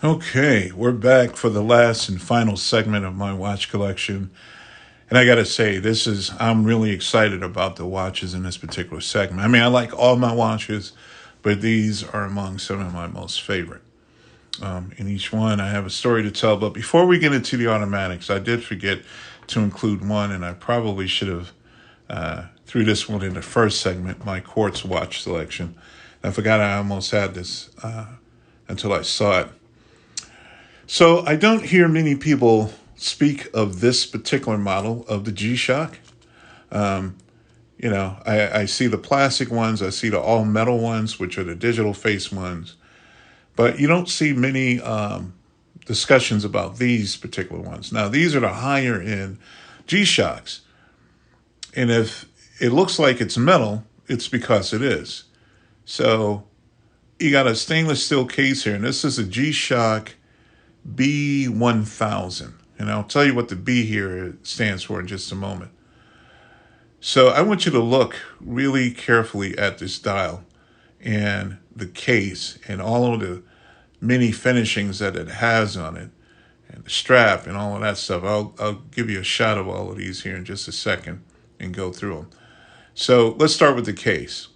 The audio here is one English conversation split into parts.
Okay, we're back for the last and final segment of my watch collection. And I got to say, I'm really excited about the watches in this particular segment. I mean, I like all my watches, but these are among some of my most favorite. In each one, I have a story to tell. But before we get into the automatics, I did forget to include one, and I probably should have threw this one in the first segment, my Quartz watch selection. I forgot I almost had this until I saw it. So I don't hear many people speak of this particular model of the G-Shock. I see the plastic ones, I see the all-metal ones, which are the digital face ones, but you don't see many discussions about these particular ones. Now, these are the higher-end G-Shocks, and if it looks like it's metal, it's because it is. So you got a stainless steel case here, and this is a G-Shock B1000. And I'll tell you what the B here stands for in just a moment. So I want you to look really carefully at this dial and the case and all of the many finishings that it has on it and the strap and all of that stuff. I'll give you a shot of all of these here in just a second and go through them. So let's start with the case.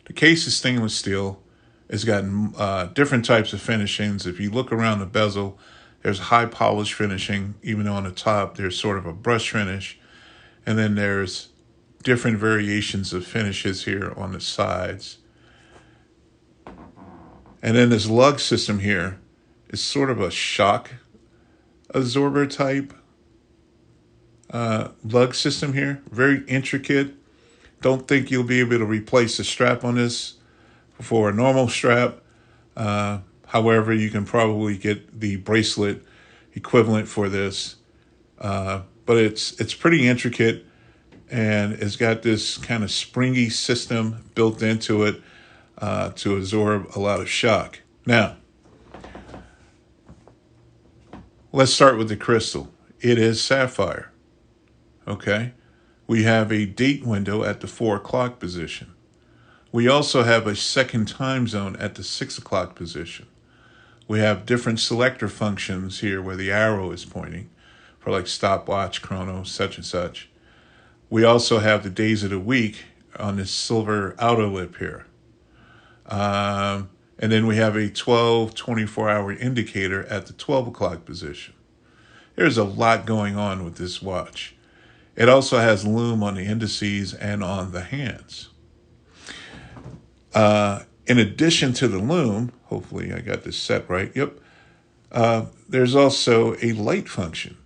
The case is stainless steel. It's got different types of finishings. If you look around the bezel, there's high polish finishing, even though on the top there's sort of a brush finish. And then there's different variations of finishes here on the sides. And then this lug system here is sort of a shock absorber type lug system here. Very intricate. Don't think you'll be able to replace the strap on this for a normal strap. However, you can probably get the bracelet equivalent for this. But it's pretty intricate, and it's got this kind of springy system built into it to absorb a lot of shock. Now, let's start with the crystal. It is sapphire. Okay? We have a date window at the 4 o'clock position. We also have a second time zone at the 6 o'clock position. We have different selector functions here where the arrow is pointing for like stopwatch, chrono, such and such. We also have the days of the week on this silver outer lip here. And then we have a 24-hour indicator at the 12 o'clock position. There's a lot going on with this watch. It also has lume on the indices and on the hands. In addition to the lume, hopefully I got this set right, yep, there's also a light function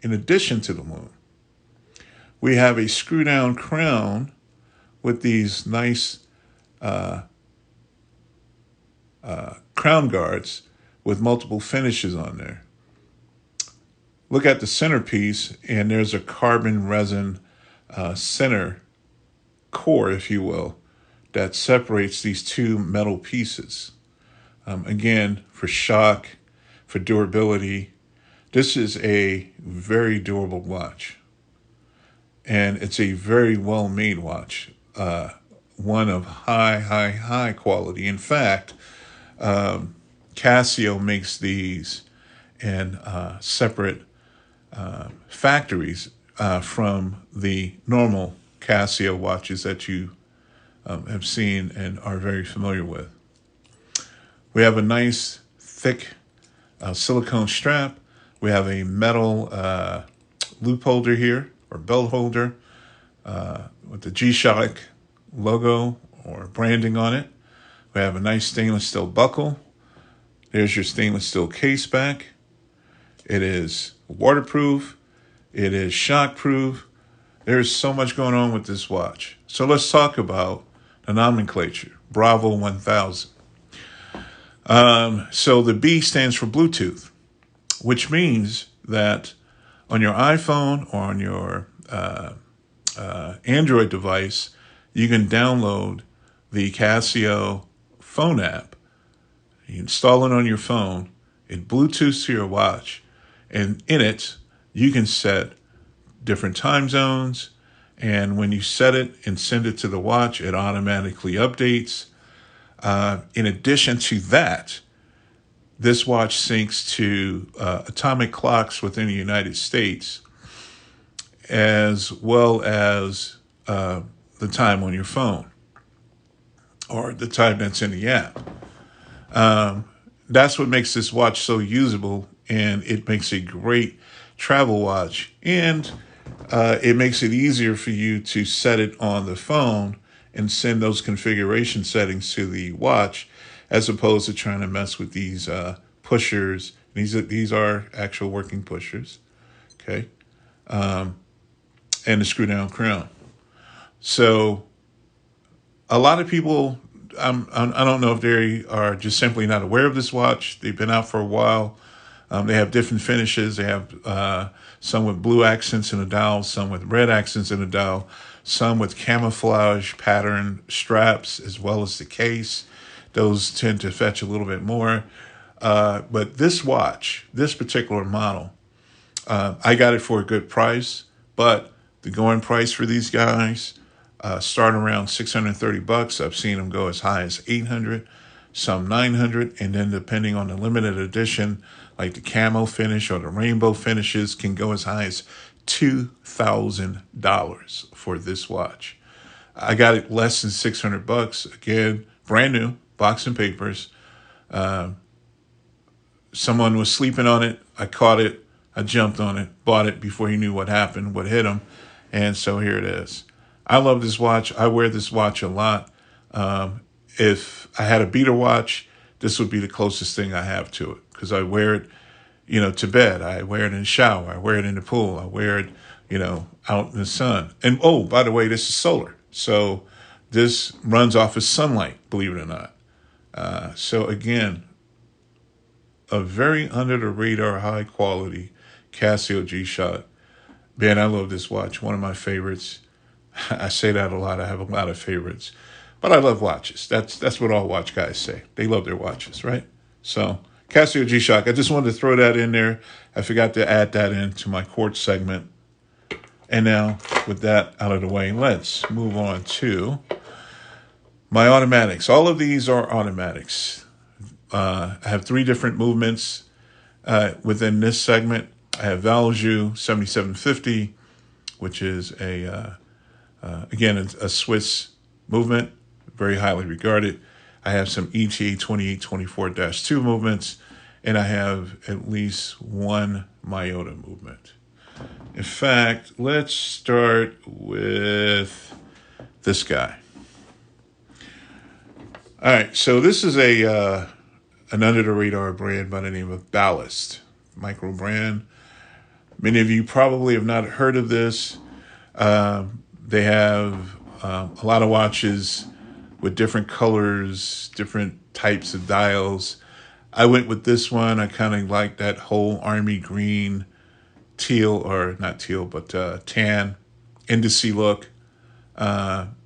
in addition to the lume. We have a screw-down crown with these nice crown guards with multiple finishes on there. Look at the centerpiece, and there's a carbon resin center core, if you will, that separates these two metal pieces. Again, for shock, for durability. This is a very durable watch. And it's a very well-made watch. One of high quality. In fact, Casio makes these in separate factories from the normal Casio watches that you have seen and are very familiar with. We have a nice thick silicone strap. We have a metal loop holder here, or belt holder, with the G-Shock logo or branding on it. We have a nice stainless steel buckle. There's your stainless steel case back. It is waterproof. It is shockproof. There's so much going on with this watch. So let's talk about the nomenclature, Bravo 1000. So the B stands for Bluetooth, which means that on your iPhone or on your Android device, you can download the Casio phone app. You install it on your phone, it Bluetooths to your watch, and in it, you can set different time zones, and when you set it and send it to the watch, it automatically updates. In addition to that, This watch syncs to atomic clocks within the United States, as well as the time on your phone or the time that's in the app. That's what makes this watch so usable, and it makes a great travel watch. And it makes it easier for you to set it on the phone and send those configuration settings to the watch, as opposed to trying to mess with these pushers. These are actual working pushers, okay, and the screw down crown. So a lot of people, I don't know if they are just simply not aware of this watch. They've been out for a while. They have different finishes. They have some with blue accents in the dial, some with red accents in the dial, some with camouflage pattern straps, as well as the case. Those tend to fetch a little bit more. But this watch, this particular model, I got it for a good price, but the going price for these guys start around $630. I've seen them go as high as $800, some $900, and then depending on the limited edition, like the camo finish or the rainbow finishes, can go as high as $2,000 for this watch. I got it less than $600. Again, brand new, box and papers. Someone was sleeping on it. I caught it. I jumped on it, bought it before he knew what happened, what hit him. And so here it is. I love this watch. I wear this watch a lot. If I had a beater watch, this would be the closest thing I have to it, because I wear it, to bed. I wear it in the shower. I wear it in the pool. I wear it, out in the sun. And oh, by the way, this is solar. So this runs off of sunlight, believe it or not. So again, a very under the radar, high quality Casio G-Shock. Man, I love this watch. One of my favorites. I say that a lot. I have a lot of favorites, but I love watches. That's what all watch guys say. They love their watches, right? So Casio G-Shock. I just wanted to throw that in there. I forgot to add that into my Quartz segment. And now, with that out of the way, let's move on to my automatics. All of these are automatics. I have 3 different movements within this segment. I have Valjoux 7750, which is again, a Swiss movement, very highly regarded. I have some ETA 2824-2 movements, and I have at least one Miyota movement. In fact, let's start with this guy. All right, so this is an under-the-radar brand by the name of Ballast, micro brand. Many of you probably have not heard of this. They have a lot of watches with different colors, different types of dials. I went with this one. I kind of like that whole army green, teal, or not teal, but tan indice look.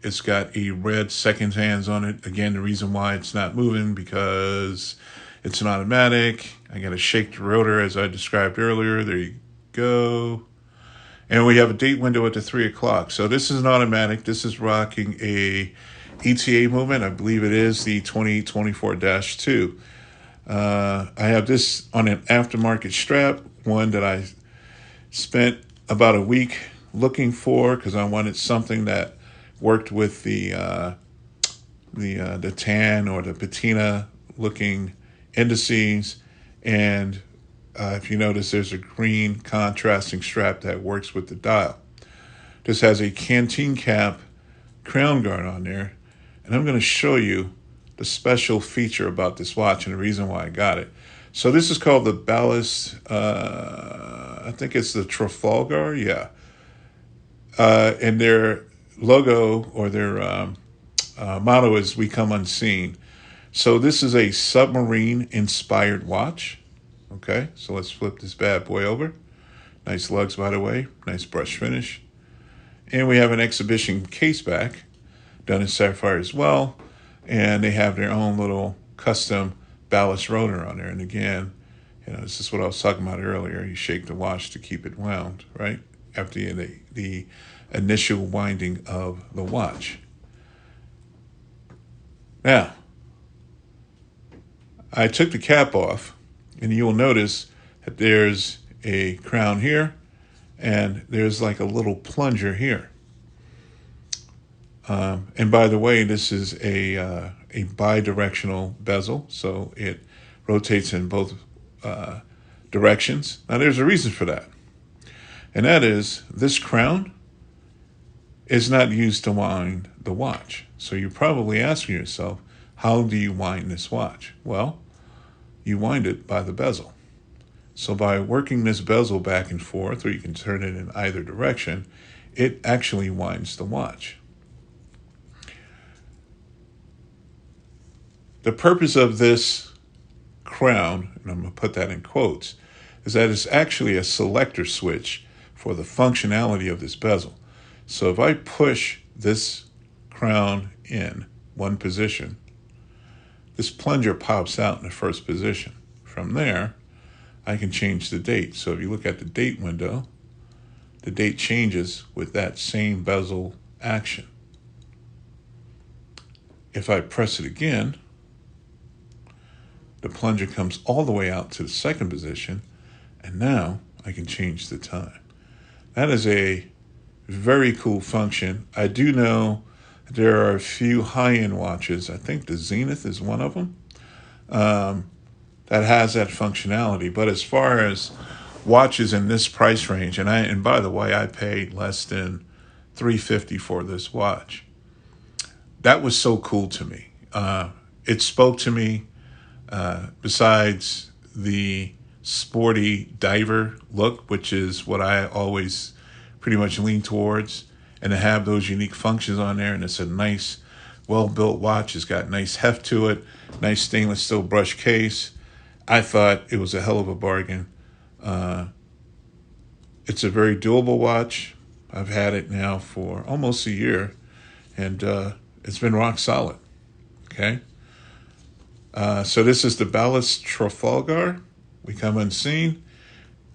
It's got a red second hands on it. Again, the reason why it's not moving, because it's an automatic. I got to shake the rotor as I described earlier. There you go. And we have a date window at the 3 o'clock. So this is an automatic. This is rocking a ETA movement. I believe it is the 2824-2. I have this on an aftermarket strap, one that I spent about a week looking for because I wanted something that worked with the tan or the patina looking indices. And if you notice, there's a green contrasting strap that works with the dial. This has a canteen cap crown guard on there, and I'm going to show you the special feature about this watch and the reason why I got it. So this is called the Ballast, I think it's the Trafalgar, yeah. And their logo or their motto is "We Come Unseen." So this is a submarine-inspired watch. Okay, so let's flip this bad boy over. Nice lugs, by the way. Nice brush finish. And we have an exhibition case back done in sapphire as well. And they have their own little custom ballast rotor on there. And again, this is what I was talking about earlier. You shake the watch to keep it wound, right? After the initial winding of the watch. Now, I took the cap off And you'll notice that there's a crown here, and there's like a little plunger here. And by the way, this is a bidirectional bezel, so it rotates in both directions. Now, there's a reason for that, and that is this crown is not used to wind the watch. So you're probably asking yourself, how do you wind this watch? Well, you wind it by the bezel. So by working this bezel back and forth, or you can turn it in either direction, it actually winds the watch. The purpose of this crown, and I'm going to put that in quotes, is that it's actually a selector switch for the functionality of this bezel. So if I push this crown in one position, this plunger pops out in the first position. From there, I can change the date. So if you look at the date window, the date changes with that same bezel action. If I press it again, the plunger comes all the way out to the second position, and now I can change the time. That is a very cool function. I do know there are a few high-end watches, I think the Zenith is one of them, that has that functionality. But as far as watches in this price range, and by the way, I paid less than $350 for this watch. That was so cool to me. It spoke to me. Besides the sporty diver look, which is what I always pretty much lean towards, and to have those unique functions on there, and it's a nice, well-built watch. It's got nice heft to it, nice stainless steel brush case. I thought it was a hell of a bargain. It's a very doable watch. I've had it now for almost a year, and it's been rock solid. Okay. So this is the Ballast Trafalgar. We come unseen.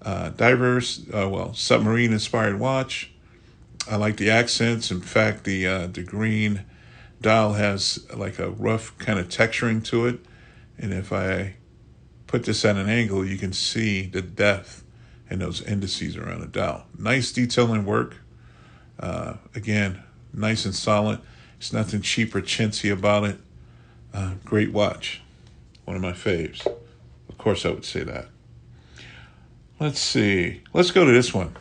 Submarine-inspired watch. I like the accents. In fact, the green dial has like a rough kind of texturing to it. And if I put this at an angle, you can see the depth and those indices around the dial. Nice detailing work. Again, nice and solid. There's nothing cheap or chintzy about it. Great watch. One of my faves. Of course, I would say that. Let's see. Let's go to this one.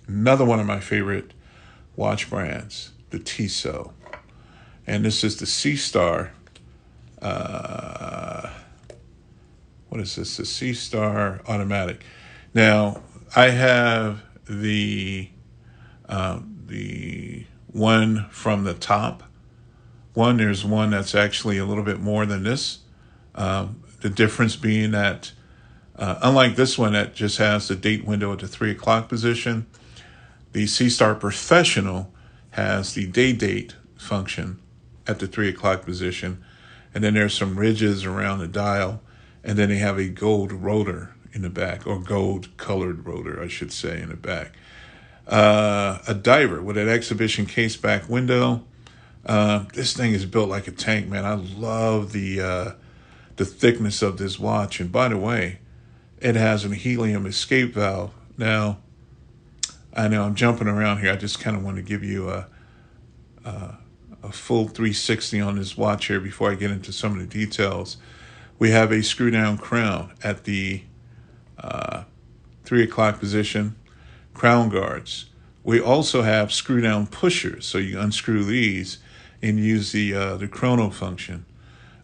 Another one of my favorite watch brands, the Tissot. And this is the C-Star. What is this? The C-Star Automatic. Now, I have the one from the top. There's one that's actually a little bit more than this. The difference being that, unlike this one that just has the date window at the 3 o'clock position, the C-Star Professional has the day date function at the 3 o'clock position. And then there's some ridges around the dial. And then they have a gold rotor in the back, or gold colored rotor, I should say, in the back. A diver with an exhibition case back window. This thing is built like a tank, man. I love the thickness of this watch. And by the way, it has a helium escape valve. Now, I know I'm jumping around here. I just kind of want to give you a full 360 on this watch here before I get into some of the details. We have a screw down crown at the 3 o'clock position, crown guards. We also have screw down pushers, so you unscrew these and use the chrono function.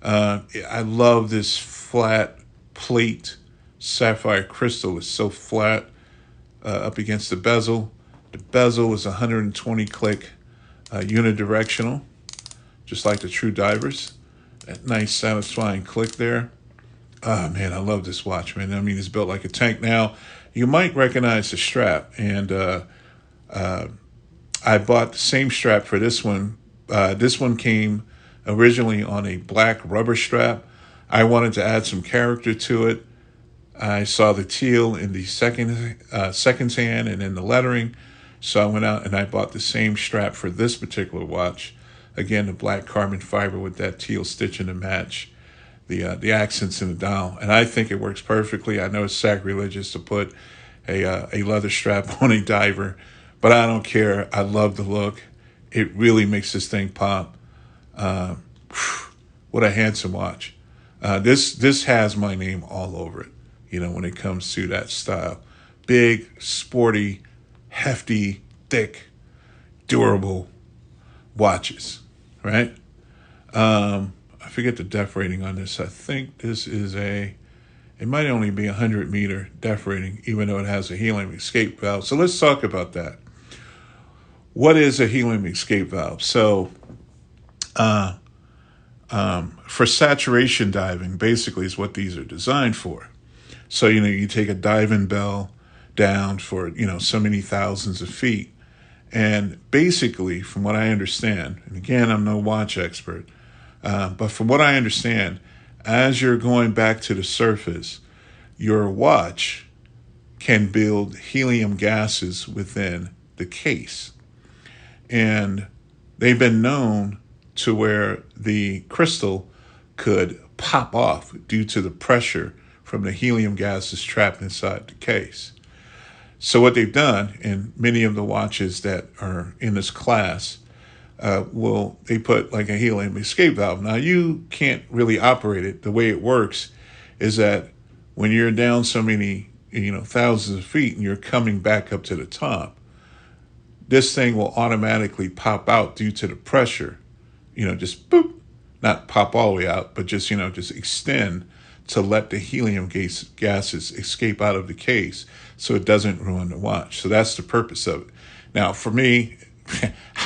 I love this flat plate sapphire crystal. It's so flat up against the bezel. The bezel is 120 click unidirectional, just like the True Divers. That nice satisfying click there. Oh man, I love this watch, man. I mean, it's built like a tank. Now, you might recognize the strap, and I bought the same strap for this one. This one came originally on a black rubber strap. I wanted to add some character to it. I saw the teal in the second hand and in the lettering. So I went out and I bought the same strap for this particular watch. Again, the black carbon fiber with that teal stitching to match the accents in the dial, and I think it works perfectly. I know it's sacrilegious to put a leather strap on a diver, but I don't care. I love the look. It really makes this thing pop. Uh, what a handsome watch. This has my name all over it. When it comes to that style, big, sporty, hefty, thick, durable watches, right? I forget the depth rating on this. I think this is it might only be a 100-meter depth rating, even though it has a helium escape valve. So let's talk about that. What is a helium escape valve? So for saturation diving, basically is what these are designed for. So, you take a diving bell down for, so many thousands of feet. And basically, from what I understand, and again, I'm no watch expert, but from what I understand, as you're going back to the surface, your watch can build helium gases within the case. And they've been known to where the crystal could pop off due to the pressure from the helium gases trapped inside the case. So what they've done in many of the watches that are in this class, they put like a helium escape valve. Now you can't really operate it. The way it works is that when you're down so many, thousands of feet and you're coming back up to the top, this thing will automatically pop out due to the pressure, just boop, not pop all the way out, but just, just extend to let the helium gases escape out of the case so it doesn't ruin the watch. So that's the purpose of it. Now, for me,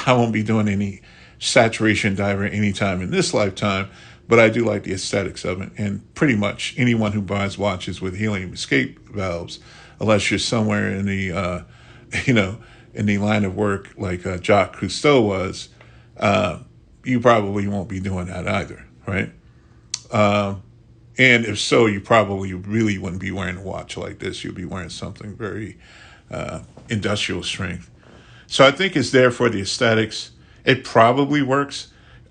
I won't be doing any saturation diving anytime in this lifetime, but I do like the aesthetics of it. And pretty much anyone who buys watches with helium escape valves, unless you're somewhere in the, in the line of work like Jacques Cousteau was, you probably won't be doing that either, right? And if so, you probably really wouldn't be wearing a watch like this. You'd be wearing something very industrial strength. So I think it's there for the aesthetics. It probably works.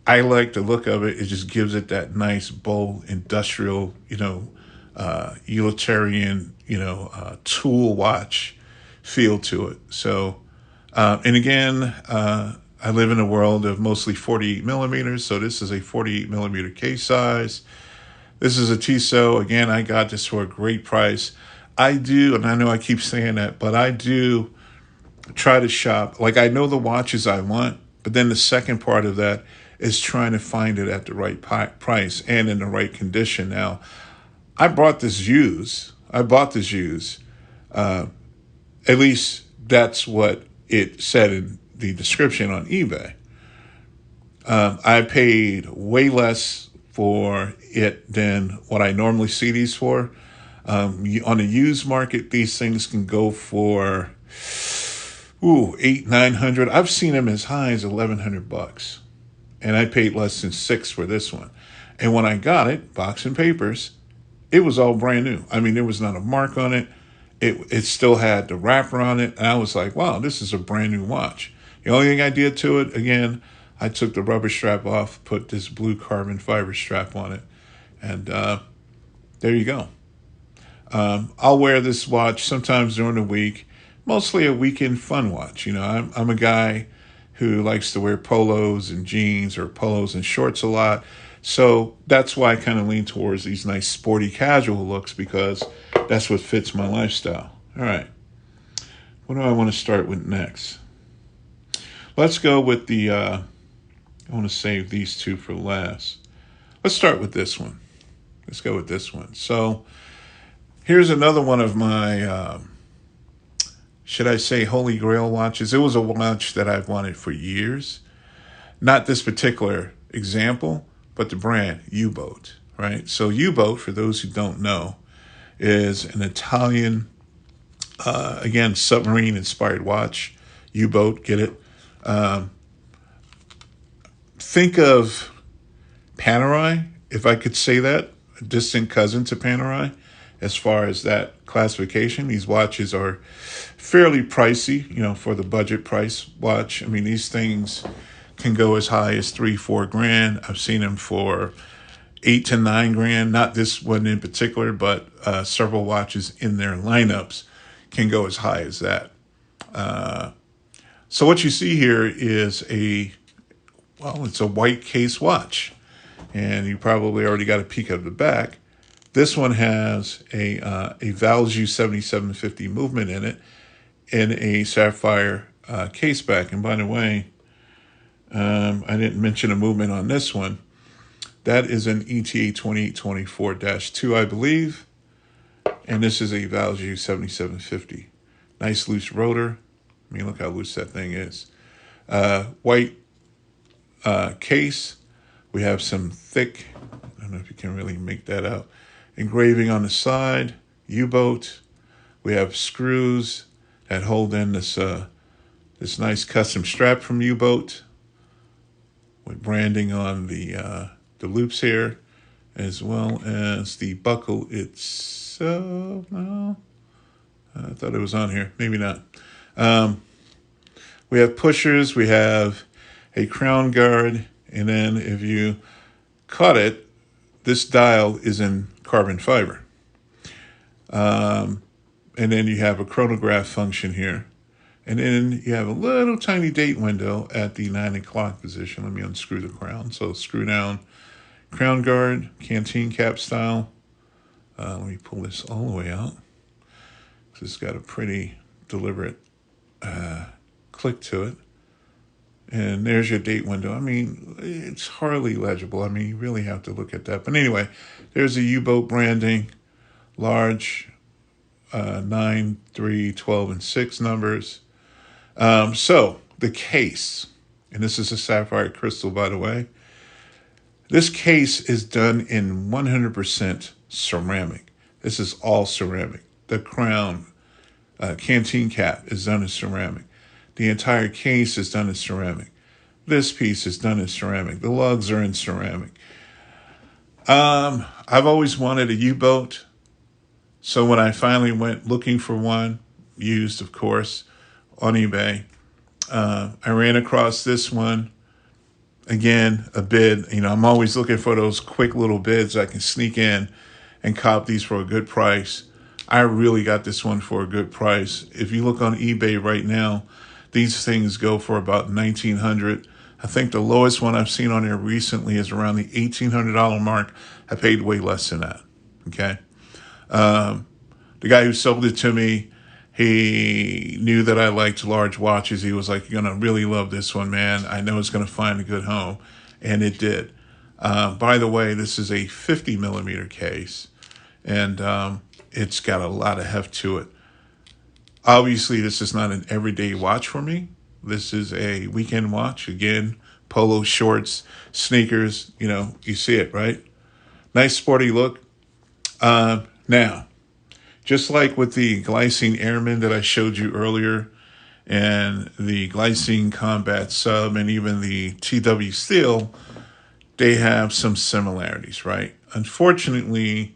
I like the look of it. It just gives it that nice, bold, industrial, utilitarian, tool watch feel to it. So, and again, I live in a world of mostly 48 millimeters. So this is a 48 millimeter case size. This is a Tissot. Again, I got this for a great price. I do, and I know I keep saying that, but I do try to shop. Like, I know the watches I want, but then the second part of that is trying to find it at the right price and in the right condition. Now, I bought this used. At least that's what it said in the description on eBay. I paid way less for it than what I normally see these for. On the used market, these things can go for $800-900. I've seen them as high as $1,100, and I paid less than $600 for this one. And when I got it, box and papers, it was all brand new. I mean, there was not a mark on it. It still had the wrapper on it, and I was like, wow, this is a brand new watch. The only thing I did to it, again, I took the rubber strap off, put this blue carbon fiber strap on it, and there you go. I'll wear this watch sometimes during the week, mostly a weekend fun watch. I'm a guy who likes to wear polos and jeans or polos and shorts a lot. So that's why I kind of lean towards these nice sporty casual looks, because that's what fits my lifestyle. All right. What do I want to start with next? Let's go with the, I want to save these two for last. Let's start with this one. Let's go with this one. So here's another one of my, should I say, Holy Grail watches. It was a watch that I've wanted for years. Not this particular example, but the brand U-Boat, right? So U-Boat, for those who don't know, is an Italian, again, submarine-inspired watch. U-Boat, get it? Think of Panerai, if I could say that, a distant cousin to Panerai, as far as that classification. These watches are fairly pricey, for the budget price watch. I mean, these things can go as high as $3-4 grand. I've seen them for, $8 to $9 grand. Not this one in particular, but several watches in their lineups can go as high as that. So what you see here is it's a white case watch, and you probably already got a peek of the back. This one has a Value 7750 movement in it, in a sapphire case back. And by the way, I didn't mention a movement on this one. That is an ETA 2824-2, I believe. And this is a Value 7750. Nice loose rotor. I mean, look how loose that thing is. White case. We have some thick, I don't know if you can really make that out, engraving on the side, U-boat. We have screws that hold in this nice custom strap from U-boat with branding on the loops here, as well as the buckle itself. No, I thought it was on here. Maybe not. We have pushers. We have a crown guard. And then if you cut it, this dial is in carbon fiber. And then you have a chronograph function here. And then you have a little tiny date window at the 9 o'clock position. Let me unscrew the crown. So screw down crown guard, canteen cap style. Let me pull this all the way out. It's got a pretty deliberate click to it. And there's your date window. I mean, it's hardly legible. I mean, you really have to look at that. But anyway, there's a U-boat branding, large 9, 3, 12, and 6 numbers. So the case, and this is a sapphire crystal, by the way. This case is done in 100% ceramic. This is all ceramic. The crown, canteen cap is done in ceramic. The entire case is done in ceramic. This piece is done in ceramic. The lugs are in ceramic. I've always wanted a U-boat. So when I finally went looking for one, used, of course, on eBay, I ran across this one. Again, a bid. You know, I'm always looking for those quick little bids I can sneak in and cop these for a good price. I really got this one for a good price. If you look on eBay right now, these things go for about $1,900. I think the lowest one I've seen on there recently is around the $1,800 mark. I paid way less than that. Okay. The guy who sold it to me, he knew that I liked large watches. He was like, "You're going to really love this one, man. I know it's going to find a good home." And it did. By the way, this is a 50 millimeter case, and it's got a lot of heft to it. Obviously, this is not an everyday watch for me. This is a weekend watch. Again, polo shorts, sneakers, you know, you see it, right? Nice sporty look. Now, just like with the Glycine Airman that I showed you earlier, and the Glycine Combat Sub, and even the TW Steel, they have some similarities, right? Unfortunately,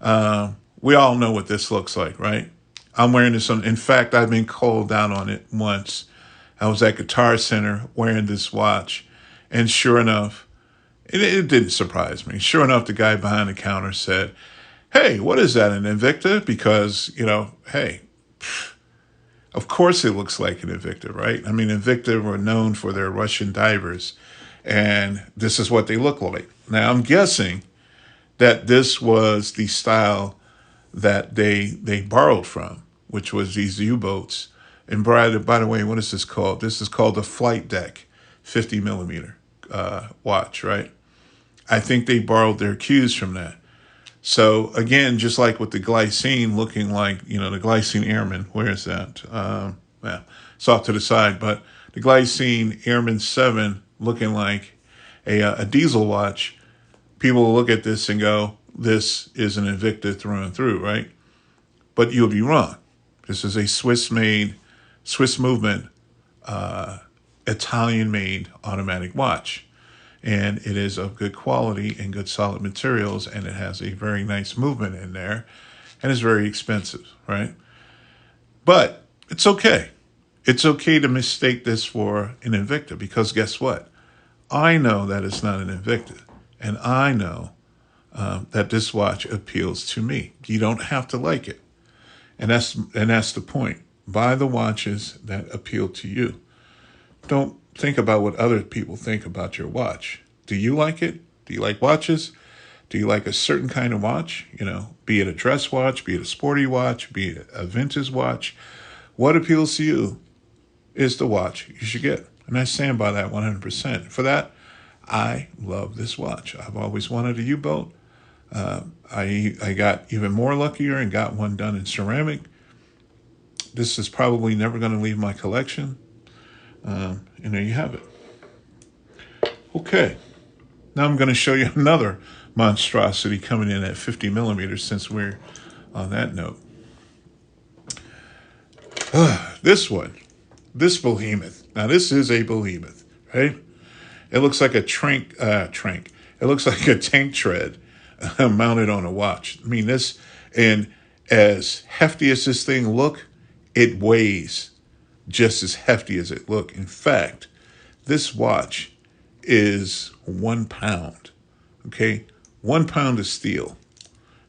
we all know what this looks like, right? I'm wearing this on. In fact, I've been called down on it once. I was at Guitar Center wearing this watch, and sure enough, it didn't surprise me. Sure enough, the guy behind the counter said, "Hey, what is that, an Invicta?" Because, you know, hey, of course it looks like an Invicta, right? I mean, Invicta were known for their Russian divers, and this is what they look like. Now, I'm guessing that this was the style that they borrowed from, which was these U-boats. And by the way, what is this called? This is called the Flight Deck 50 millimeter watch, right? I think they borrowed their cues from that. So again, just like with the Glycine looking like, you know, the Glycine Airman, where is that? Well, it's off to the side, but the Glycine Airman 7 looking like a diesel watch, people will look at this and go, this is an Invicta through and through, right? But you'll be wrong. This is a Swiss movement, Italian-made automatic watch. And it is of good quality and good solid materials, and it has a very nice movement in there, and it's very expensive, right? But it's okay. It's okay to mistake this for an Invicta, because guess what? I know that it's not an Invicta, and I know that this watch appeals to me. You don't have to like it. And that's the point. Buy the watches that appeal to you. Don't think about what other people think about your watch. Do you like it? Do you like watches? Do you like a certain kind of watch? Be it a dress watch, be it a sporty watch, be it a vintage watch. What appeals to you is the watch you should get. And I stand by that 100%. For that, I love this watch. I've always wanted a U-boat. I got even more luckier and got one done in ceramic. This is probably never going to leave my collection. And there you have it. Okay. Now I'm going to show you another monstrosity coming in at 50 millimeters since we're on that note. This one. This behemoth. Now this is a behemoth, right? It looks like a trank. It looks like a tank tread mounted on a watch. I mean, and as hefty as this thing look, it weighs just as hefty as it look. In fact, this watch is 1 pound. Okay, 1 pound of steel.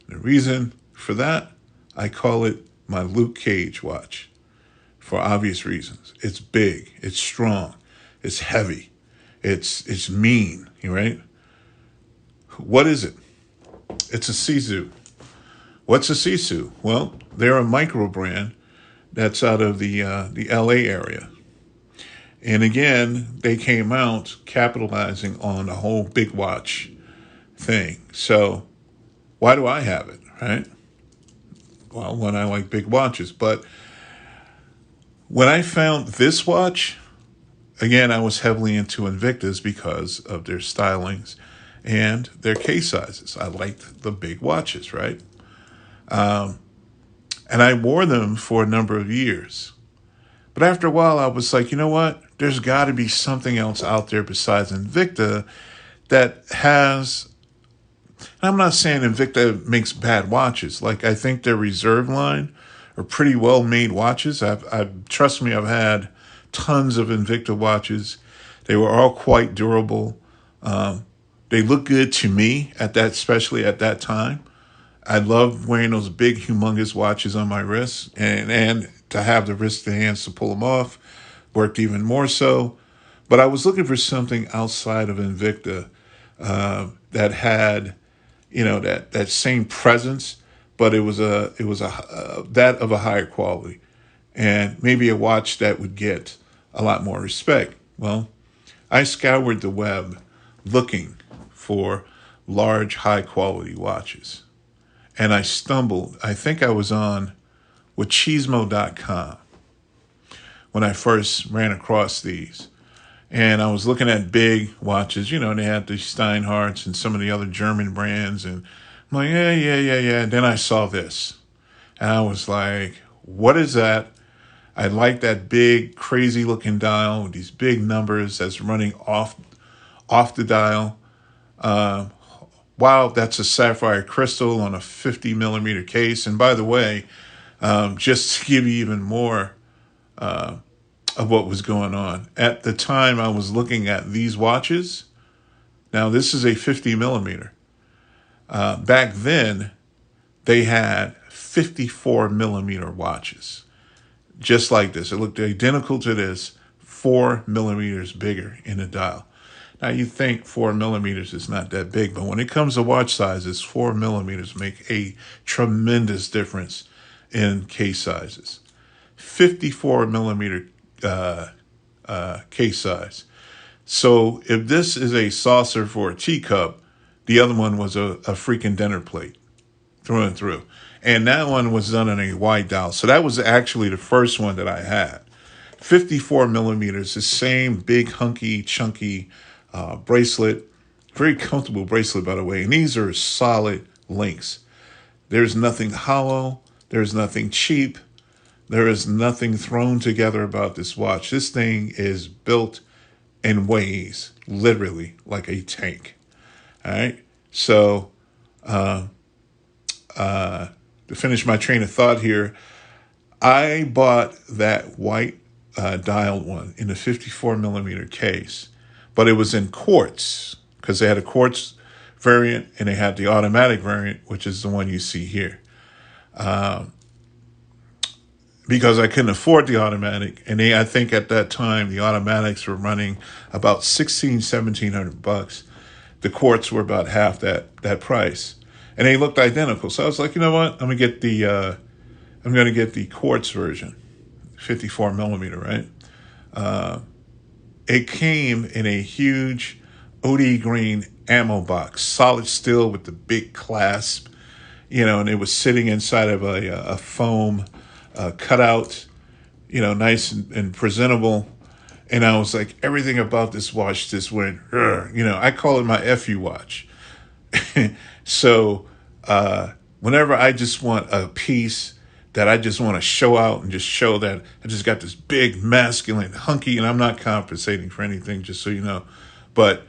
The reason for that, I call it my Luke Cage watch. For obvious reasons. It's big, it's strong, it's heavy, it's mean, right? What is it? It's a Sisu. What's a Sisu? Well, they're a micro brand that's out of the LA area. And again, they came out capitalizing on the whole big watch thing. So why do I have it, right? Well, when I like big watches, but when I found this watch, again, I was heavily into Invictas because of their stylings and their case sizes. I liked the big watches, right? And I wore them for a number of years. But after a while, I was like, you know what? There's got to be something else out there besides Invicta that has... And I'm not saying Invicta makes bad watches. Like, I think their Reserve line are pretty well-made watches. Trust me, I've had tons of Invicta watches. They were all quite durable. They look good to me especially at that time. I loved wearing those big, humongous watches on my wrists, and to have the wrist and hands to pull them off worked even more so. But I was looking for something outside of Invicta that had, that same presence. But it was that of a higher quality, and maybe a watch that would get a lot more respect. Well, I scoured the web looking for large, high quality watches, and I stumbled. I think I was on Wachismo.com when I first ran across these, and I was looking at big watches. They had the Steinhardts and some of the other German brands, and I'm like, yeah. And then I saw this. And I was like, what is that? I like that big, crazy looking dial with these big numbers that's running off the dial. Wow, that's a sapphire crystal on a 50 millimeter case. And by the way, just to give you even more of what was going on. At the time I was looking at these watches, now this is a 50 millimeter. Back then, they had 54 millimeter watches, just like this. It looked identical to this, 4 millimeters bigger in the dial. Now, you think 4 millimeters is not that big, but when it comes to watch sizes, 4 millimeters make a tremendous difference in case sizes. 54 millimeter case size. So if this is a saucer for a teacup, the other one was a freaking dinner plate, through and through. And that one was done in a wide dial. So that was actually the first one that I had. 54 millimeters, the same big, hunky, chunky bracelet. Very comfortable bracelet, by the way. And these are solid links. There's nothing hollow. There's nothing cheap. There is nothing thrown together about this watch. This thing is built and weighs literally like a tank. All right. So to finish my train of thought here, I bought that white dialed one in a 54 millimeter case, but it was in quartz because they had a quartz variant, and they had the automatic variant, which is the one you see here. Because I couldn't afford the automatic, and I think at that time the automatics were running about $1,1700. The Quartz were about half that price, and they looked identical. So I was like, you know what? I'm gonna get the Quartz version, 54 millimeter, right? It came in a huge OD green ammo box, solid steel with the big clasp, and it was sitting inside of a foam cutout, nice and presentable. And I was like, everything about this watch just went, I call it my FU watch. So whenever I just want a piece that I just want to show out and just show that I just got this big, masculine, hunky, and I'm not compensating for anything, just so you know, but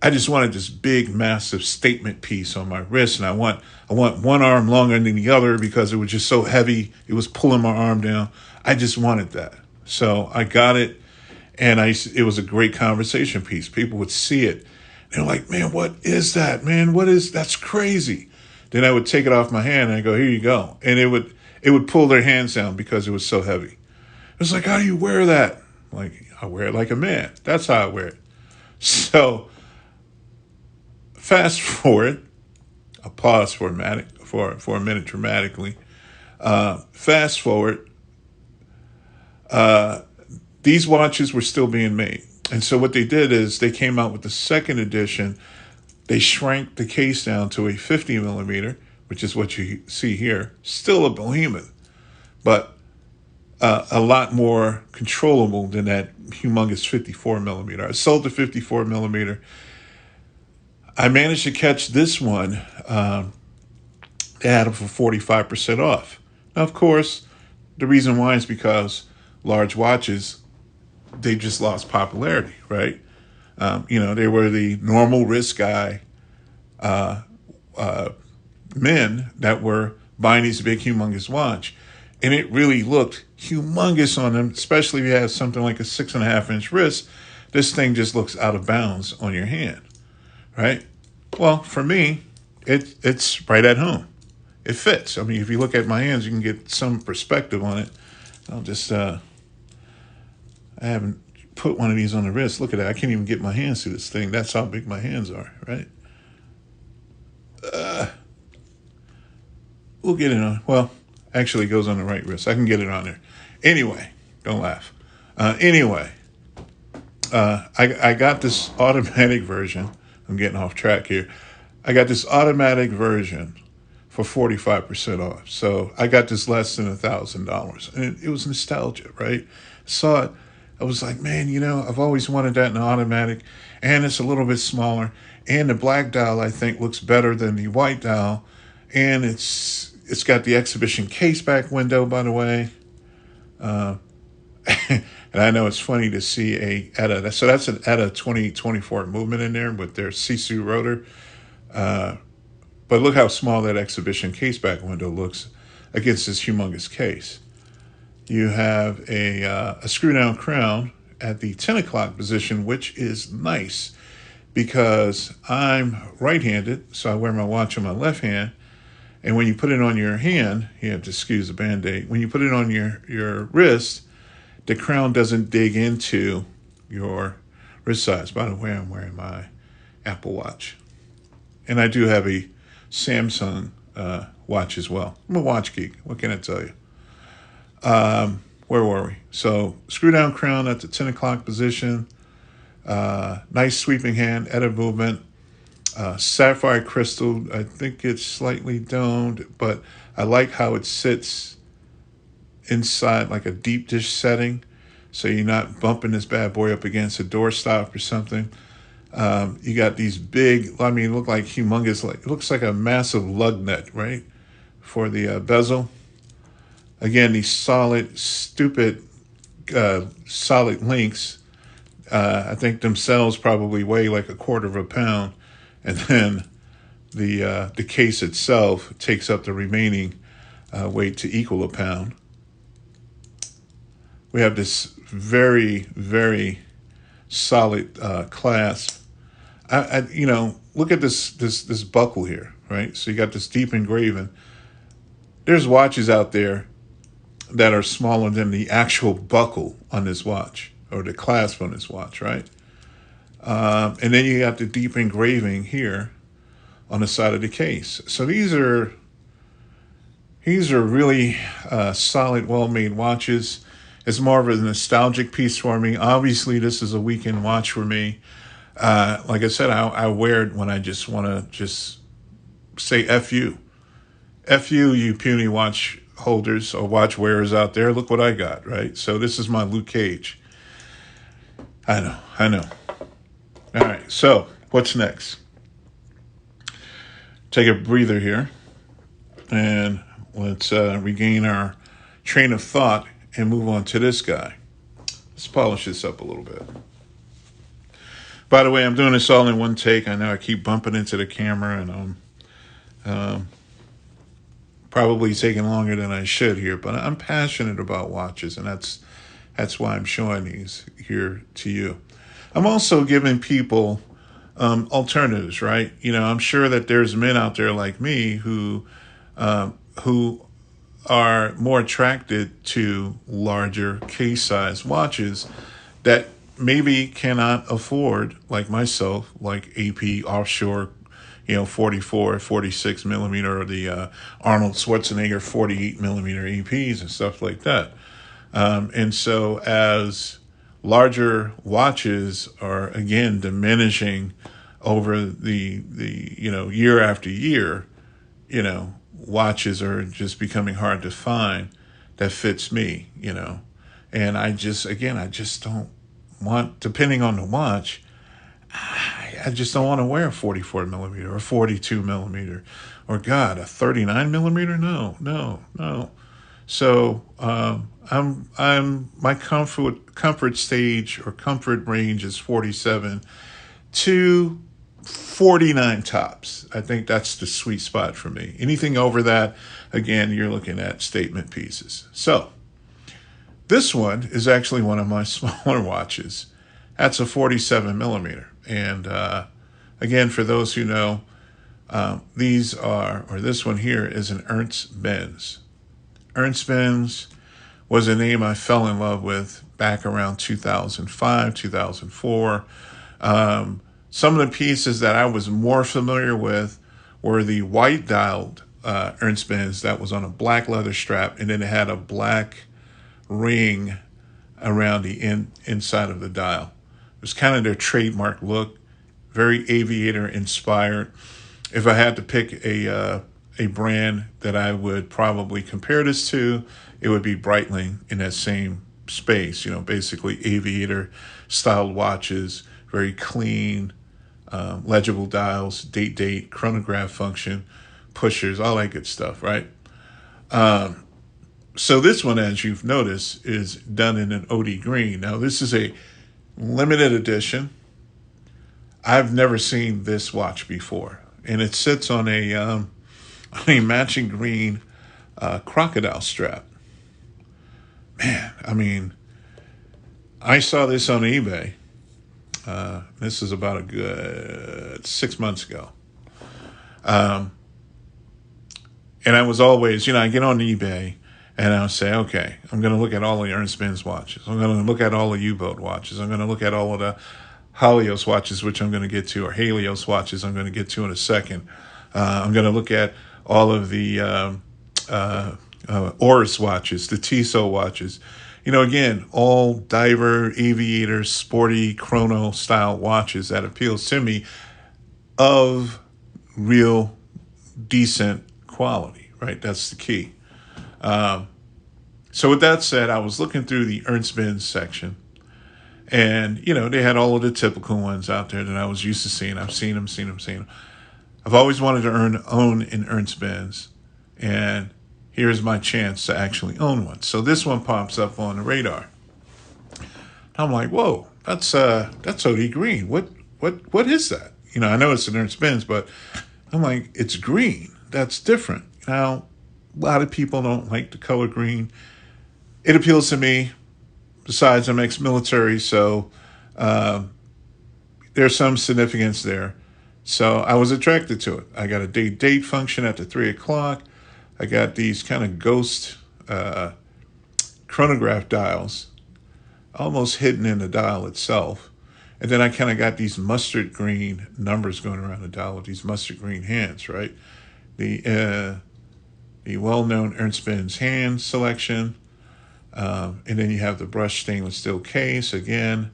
I just wanted this big, massive statement piece on my wrist, and I want one arm longer than the other because it was just so heavy. It was pulling my arm down. I just wanted that. So I got it, and it was a great conversation piece. People would see it. They're like, man, what is that, man? That's crazy. Then I would take it off my hand, and I go, here you go. And it would pull their hands down because it was so heavy. It was like, how do you wear that? Like, I wear it like a man. That's how I wear it. So fast forward, I'll pause for a minute dramatically. Fast forward, these watches were still being made. And so what they did is they came out with the second edition. They shrank the case down to a 50 millimeter, which is what you see here. Still a behemoth, but a lot more controllable than that humongous 54 millimeter. I sold the 54 millimeter. I managed to catch this one. They had it for 45% off. Now, of course, the reason why is because large watches, they just lost popularity, right? They were the normal wrist guy men that were buying these big, humongous watch. And it really looked humongous on them, especially if you have something like a 6.5-inch wrist. This thing just looks out of bounds on your hand, right? Well, for me, it's right at home. It fits. I mean, if you look at my hands, you can get some perspective on it. I'll just, I haven't put one of these on the wrist. Look at that. I can't even get my hands through this thing. That's how big my hands are, right? We'll get it on. Well, actually, it goes on the right wrist. I can get it on there. Anyway, don't laugh. I got this automatic version. I'm getting off track here. I got this automatic version for 45% off. So I got this less than $1,000. And it was nostalgia, right? Saw it. I was like, man, I've always wanted that in an automatic. And it's a little bit smaller. And the black dial, I think, looks better than the white dial. And it's got the exhibition case back window, by the way. And I know it's funny to see so that's an ETA 2024 movement in there with their Sisu rotor. But look how small that exhibition case back window looks against this humongous case. You have a screw down crown at the 10 o'clock position, which is nice because I'm right-handed, so I wear my watch on my left hand. And when you put it on your hand, you have to excuse the Band-Aid. When you put it on your wrist, the crown doesn't dig into your wrist size. By the way, I'm wearing my Apple Watch. And I do have a Samsung watch as well. I'm a watch geek. What can I tell you? Where were we? So screw down crown at the 10 o'clock position. Nice sweeping hand, ETA movement. Sapphire crystal. I think it's slightly domed, but I like how it sits inside like a deep dish setting, so you're not bumping this bad boy up against a doorstop or something. You got these big, look like humongous, it looks like a massive lug nut, right, for the bezel. Again, these solid, stupid, solid links, I think themselves probably weigh like 1/4 pound, and then the case itself takes up the remaining weight to equal a pound. We have this very, very solid clasp. look at this buckle here, right? So you got this deep engraving. There's watches out there that are smaller than the actual buckle on this watch or the clasp on this watch, right? And then you got the deep engraving here on the side of the case. So these are really solid, well-made watches. It's more of a nostalgic piece for me. Obviously, this is a weekend watch for me. Like I said, I wear it when I just want to just say F you. F you, you puny watch holders or watch wearers out there. Look what I got, right? So this is my Luke Cage. I know. All right, so what's next? Take a breather here, and let's regain our train of thought and move on to this guy. Let's polish this up a little bit. By the way, I'm doing this all in one take. I know I keep bumping into the camera, and I'm probably taking longer than I should here, but I'm passionate about watches, and that's why I'm showing these here to you. I'm also giving people alternatives, right? You know, I'm sure that there's men out there like me who are more attracted to larger case size watches that maybe cannot afford, like myself, like AP offshore, 44, 46 millimeter, or the Arnold Schwarzenegger 48 millimeter APs and stuff like that. And so as larger watches are, again, diminishing over the year after year, watches are just becoming hard to find that fits me, and I just don't want, depending on the watch, I just don't want to wear a 44 millimeter or 42 millimeter or God, a 39 millimeter. No. So, my comfort stage or comfort range is 47 to 49 tops. I think that's the sweet spot for me. Anything over that, again, you're looking at statement pieces. So this one is actually one of my smaller watches. That's a 47 millimeter. And again, for those who know, this one here is an Ernst Benz. Ernst Benz was a name I fell in love with back around 2005, 2004. Some of the pieces that I was more familiar with were the white dialed Ernst Benz that was on a black leather strap, and then it had a black ring around the inside of the dial. It was kind of their trademark look, very aviator inspired. If I had to pick a brand that I would probably compare this to, it would be Breitling in that same space. Basically aviator styled watches, very clean, legible dials, date, chronograph function, pushers, all that good stuff, right? So this one, as you've noticed, is done in an OD green. Now, this is a limited edition. I've never seen this watch before, and it sits on a matching green crocodile strap. Man, I mean, I saw this on eBay. This is about a good 6 months ago. And I was always, I get on eBay and I'll say, okay, I'm going to look at all the Ernst Benz watches. I'm going to look at all the U-boat watches. I'm going to look at all of the Halios watches, which I'm going to get to, or Halios watches I'm going to get to in a second. I'm going to look at all of the Oris watches, the Tissot watches. Again, all diver, aviator, sporty, chrono style watches that appeals to me of real decent quality, right? That's the key. So with that said, I was looking through the Ernst Benz section, and, they had all of the typical ones out there that I was used to seeing. I've seen them. I've always wanted to own an Ernst Benz, and here's my chance to actually own one. So this one pops up on the radar. I'm like, whoa, that's OD green. What is that? I know it's an Ernst Benz, but I'm like, it's green. That's different. Now, a lot of people don't like the color green. It appeals to me. Besides, I'm ex-military, so there's some significance there. So I was attracted to it. I got a date function at the 3 o'clock. I got these kind of ghost chronograph dials almost hidden in the dial itself. And then I kind of got these mustard green numbers going around the dial with these mustard green hands, right? The well-known Ernst Benz hand selection. And then you have the brushed stainless steel case, again,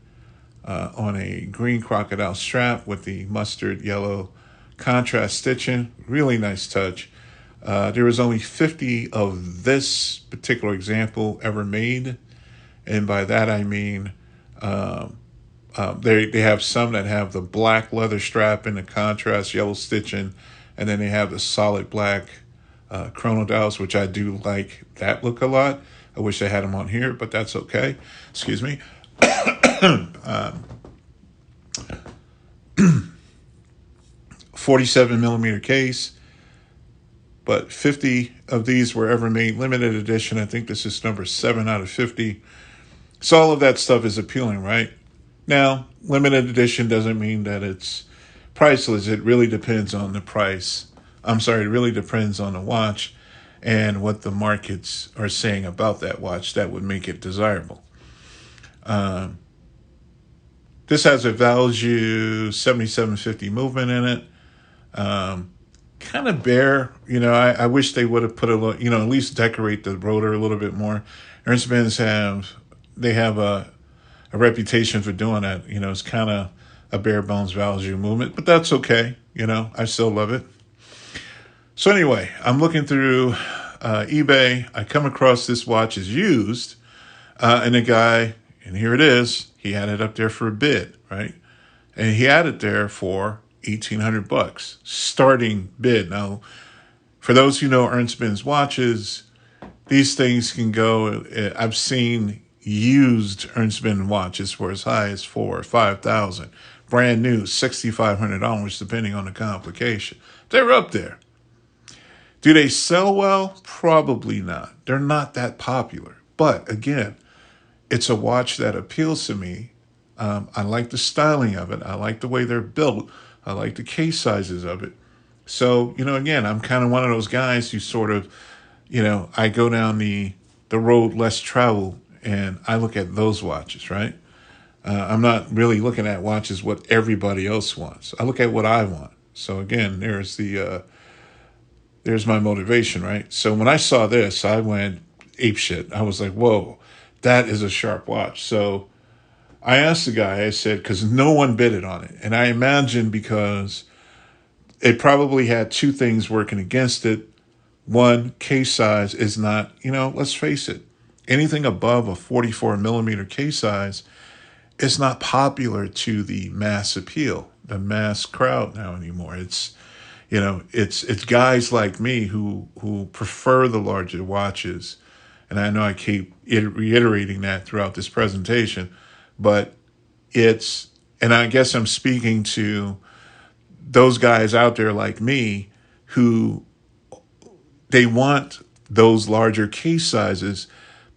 on a green crocodile strap with the mustard yellow contrast stitching. Really nice touch. There was only 50 of this particular example ever made. And by that I mean they have some that have the black leather strap and the contrast yellow stitching, and then they have the solid black chronodials, which I do like that look a lot. I wish I had them on here, but that's okay. Excuse me. 47 millimeter case, but 50 of these were ever made, limited edition. I think this is number 7 out of 50. So all of that stuff is appealing, right? Now, limited edition doesn't mean that it's priceless. It really depends on the price. It really depends on the watch and what the markets are saying about that watch that would make it desirable. This has a Value 7750 movement in it. Kind of bare, I wish they would have put a little, at least decorate the rotor a little bit more. Ernst Benz have a reputation for doing that. It's kind of a bare bones value movement, but that's okay. I still love it. So anyway, I'm looking through eBay. I come across this watch as used, and a guy, and here it is, he had it up there for a bid, right? And he had it there for $1,800, starting bid. Now, for those who know Ernst Benz watches, these things can go, I've seen used Ernst Benz watches for as high as $4,000 or $5,000. Brand new, $6,500, depending on the complication. They're up there. Do they sell well? Probably not. They're not that popular. But again, it's a watch that appeals to me. I like the styling of it. I like the way they're built. I like the case sizes of it. So, again, I'm kind of one of those guys who sort of, I go down the road less traveled and I look at those watches, right? I'm not really looking at watches what everybody else wants. I look at what I want. So again, there's my motivation, right? So when I saw this, I went apeshit. I was like, whoa, that is a sharp watch. So I asked the guy, I said, because no one bidded on it. And I imagine because it probably had two things working against it. One, case size is not, let's face it, anything above a 44 millimeter case size is not popular to the mass appeal, the mass crowd now anymore. It's guys like me who prefer the larger watches. And I know I keep reiterating that throughout this presentation, but and I guess I'm speaking to those guys out there like me who they want those larger case sizes,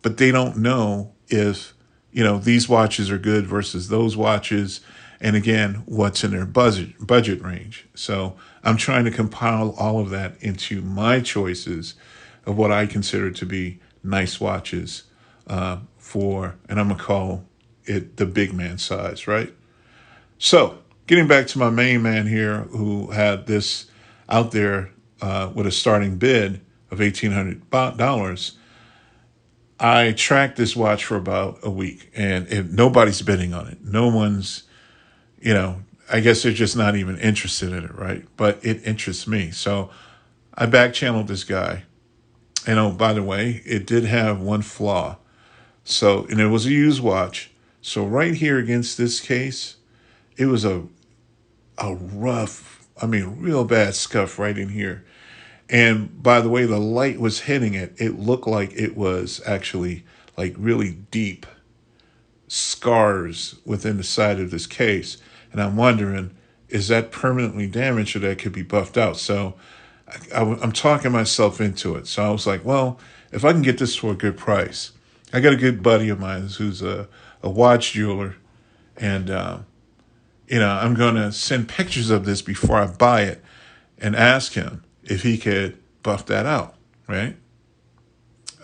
but they don't know if, these watches are good versus those watches. And again, what's in their budget range. So I'm trying to compile all of that into my choices of what I consider to be nice watches and I'm going to call it the big man size, right? So getting back to my main man here who had this out there with a starting bid of $1,800, I tracked this watch for about a week and nobody's bidding on it. No one's, I guess they're just not even interested in it, right? But it interests me. So I back-channeled this guy. And oh, by the way, it did have one flaw. And it was a used watch. So right here against this case, it was a rough, real bad scuff right in here. And by the way, the light was hitting it. It looked like it was actually like really deep scars within the side of this case. And I'm wondering, is that permanently damaged or that could be buffed out? So I'm talking myself into it. So I was like, well, if I can get this for a good price. I got a good buddy of mine who's a watch jeweler. And I'm going to send pictures of this before I buy it and ask him if he could buff that out, right?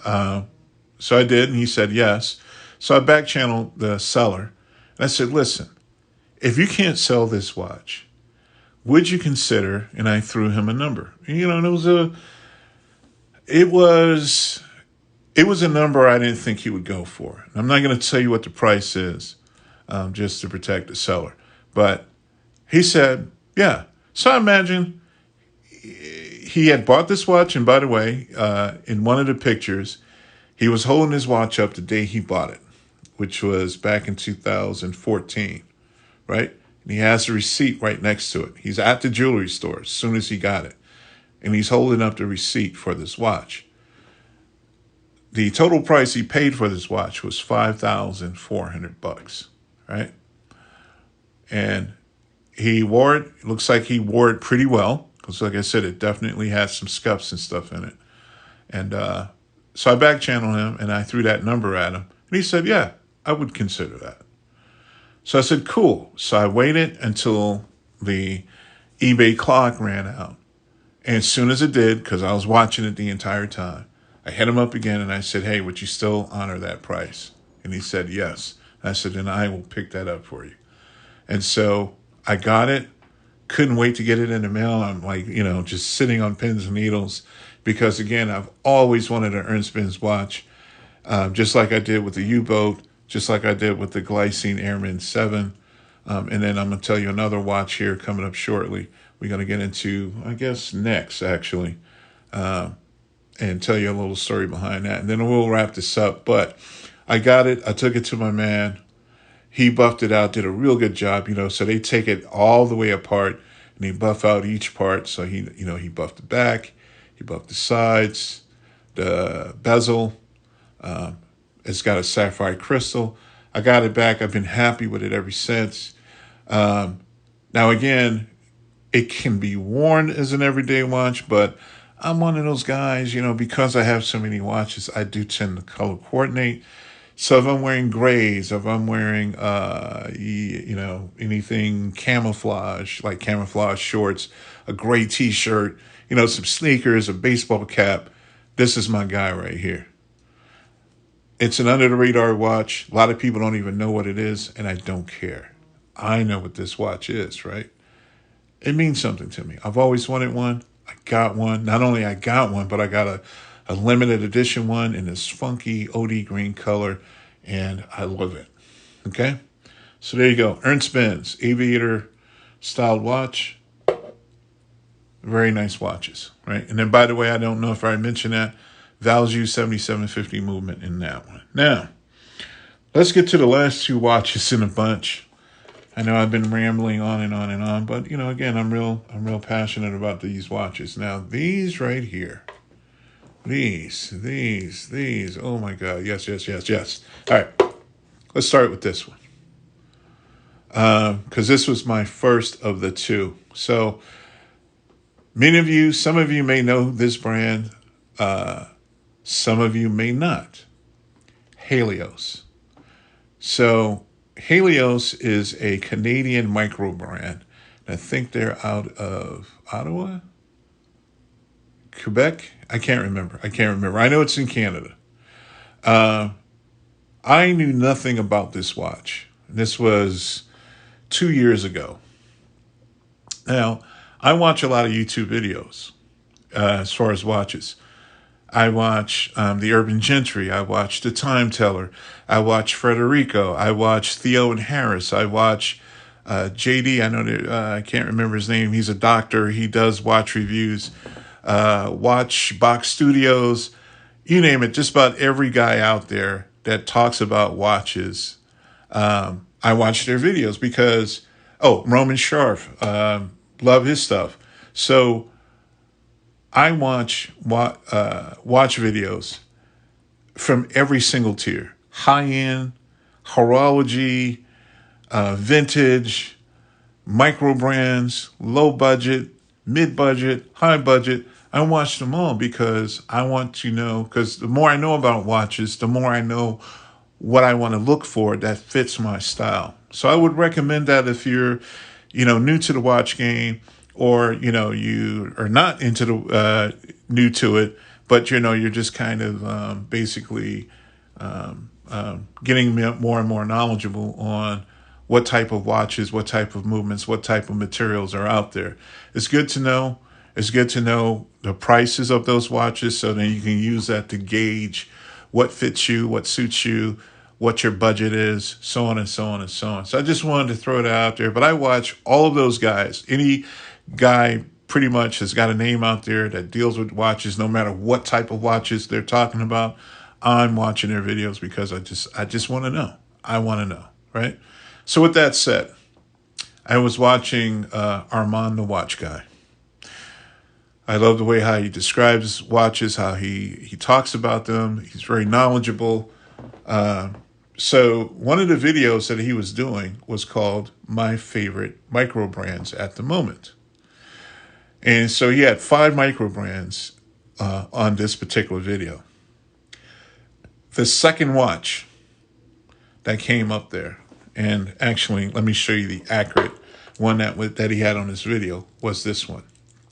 So I did, and he said yes. So I back channeled the seller, and I said, listen, if you can't sell this watch, would you consider, and I threw him a number, and it was a number I didn't think he would go for. I'm not going to tell you what the price is, just to protect the seller. But he said, yeah. So I imagine he had bought this watch. And by the way, in one of the pictures, he was holding his watch up the day he bought it, which was back in 2014, right? And he has the receipt right next to it. He's at the jewelry store as soon as he got it. And he's holding up the receipt for this watch. The total price he paid for this watch was $5,400, right? And he wore it. It looks like he wore it pretty well because, like I said, it definitely has some scuffs and stuff in it. And so I back channeled him and I threw that number at him. And he said, yeah, I would consider that. So I said, cool. So I waited until the eBay clock ran out. And as soon as it did, because I was watching it the entire time, I hit him up again and I said, hey, would you still honor that price? And he said, yes. And I said, then I will pick that up for you. And so I got it. Couldn't wait to get it in the mail. I'm like, just sitting on pins and needles because, again, I've always wanted an Ernstman's watch, just like I did with the U-boat, just like I did with the Glycine Airman 7. And then I'm going to tell you another watch here coming up shortly. We're going to get into, I guess, next, actually. And tell you a little story behind that. And then we'll wrap this up. But I got it. I took it to my man. He buffed it out, did a real good job, So they take it all the way apart and they buff out each part. So he buffed the back, he buffed the sides, the bezel. It's got a sapphire crystal. I got it back. I've been happy with it ever since. Now, again, it can be worn as an everyday watch, but I'm one of those guys, because I have so many watches, I do tend to color coordinate. So if I'm wearing grays, if I'm wearing, anything camouflage, like camouflage shorts, a gray T-shirt, some sneakers, a baseball cap, this is my guy right here. It's an under-the-radar watch. A lot of people don't even know what it is, and I don't care. I know what this watch is, right? It means something to me. I've always wanted one. I got one. Not only I got one, but I got a limited edition one in this funky OD green color, and I love it. Okay? So there you go. Ernstman's Aviator styled watch. Very nice watches, right? And then, by the way, I don't know if I mentioned that, Value 7750 movement in that one. Now, let's get to the last two watches in a bunch. I know I've been rambling on and on and on, but again, I'm real passionate about these watches. Now, these right here, these, oh my God, yes. All right, let's start with this one, because this was my first of the two. So, some of you may know this brand, some of you may not. Helios. So, Helios is a Canadian micro brand. I think they're out of Ottawa, Quebec. I can't remember. I know it's in Canada. I knew nothing about this watch. This was 2 years ago. Now, I watch a lot of YouTube videos as far as watches. I watch the Urban Gentry. I watch the Time Teller. I watch Federico. I watch Theo and Harris. I watch JD. I know that, I can't remember his name. He's a doctor. He does watch reviews. Watch Box Studios. You name it. Just about every guy out there that talks about watches. I watch their videos because, Roman Sharf. Love his stuff. So I watch videos from every single tier. High-end, horology, vintage, micro brands, low budget, mid-budget, high budget. I watch them all because I want to know, because the more I know about watches, the more I know what I want to look for that fits my style. So I would recommend that if you're, new to the watch game, or, you are not into new to it, but, you're just kind of basically getting more and more knowledgeable on what type of watches, what type of movements, what type of materials are out there. It's good to know. It's good to know the prices of those watches, so then you can use that to gauge what fits you, what suits you, what your budget is, so on and so on and so on. So I just wanted to throw that out there. But I watch all of those guys. Any guy pretty much has got a name out there that deals with watches, no matter what type of watches they're talking about. I'm watching their videos because I just want to know. I want to know, right? So with that said, I was watching Armand the Watch Guy. I love the way how he describes watches, how he talks about them. He's very knowledgeable. So one of the videos that he was doing was called My Favorite Micro Brands at the Moment. And so he had 5 micro brands on this particular video. The second watch that came up there, and actually, let me show you the accurate one that he had on this video, was this one.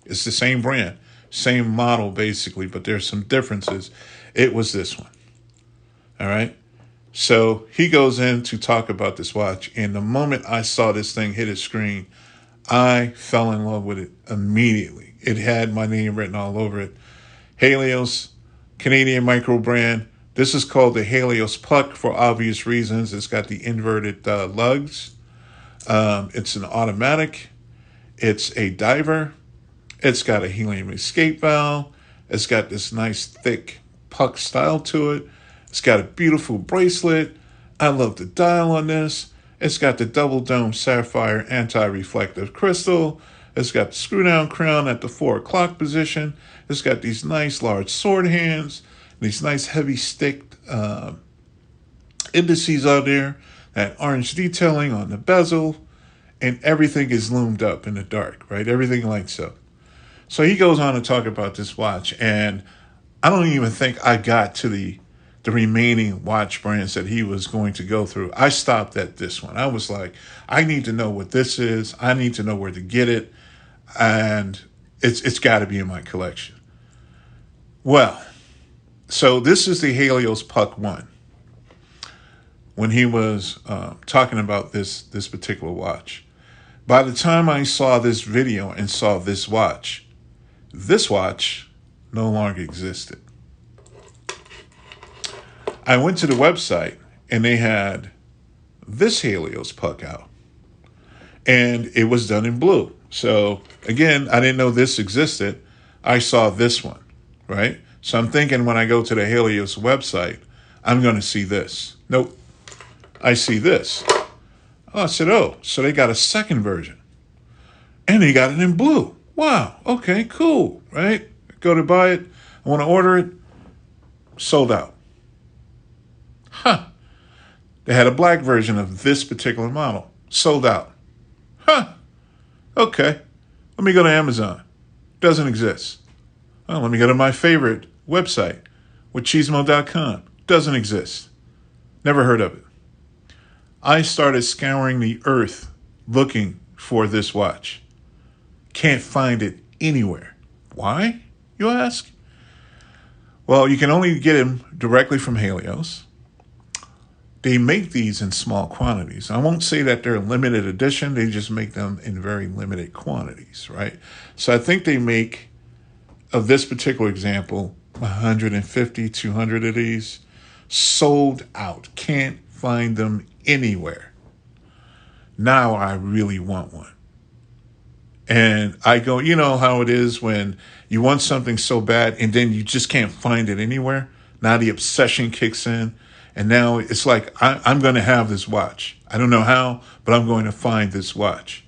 It's the same brand, same model basically, but there's some differences. It was this one. All right. So he goes in to talk about this watch, and the moment I saw this thing hit his screen, I fell in love with it immediately. It had my name written all over it. Helios, Canadian micro brand. This is called the Helios Puck for obvious reasons. It's got the inverted lugs. It's an automatic. It's a diver. It's got a helium escape valve. It's got this nice thick puck style to it. It's got a beautiful bracelet. I love the dial on this. It's got the double dome sapphire anti-reflective crystal. It's got the screw down crown at the 4 o'clock position. It's got these nice large sword hands, these nice heavy stick indices out there, that orange detailing on the bezel, and everything is loomed up in the dark, right? Everything lights up. So he goes on to talk about this watch, and I don't even think I got to the remaining watch brands that he was going to go through. I stopped at this one. I was like, I need to know what this is. I need to know where to get it, and it's got to be in my collection. Well, so this is the Helios Puck 1. When he was talking about this particular watch, by the time I saw this video and saw this watch no longer existed. I went to the website and they had this Helios Puck out, and it was done in blue. So again, I didn't know this existed. I saw this one, right? So I'm thinking when I go to the Helios website, I'm going to see this. Nope. I see this. Oh, I said, oh, so they got a second version. And they got it in blue. Wow. Okay, cool. Right? Go to buy it. I want to order it. Sold out. Huh. They had a black version of this particular model. Sold out. Huh. Okay. Let me go to Amazon. Doesn't exist. Oh, let me go to my favorite website, withchismo.com. Doesn't exist. Never heard of it. I started scouring the earth looking for this watch. Can't find it anywhere. Why, you ask? Well, you can only get them directly from Helios. They make these in small quantities. I won't say that they're limited edition. They just make them in very limited quantities, right? So I think they make, of this particular example, 150, 200 of these. Sold out. Can't find them anywhere. Now I really want one. And I go, you know how it is when you want something so bad and then you just can't find it anywhere? Now the obsession kicks in. And now it's like, I'm going to have this watch. I don't know how, but I'm going to find this watch.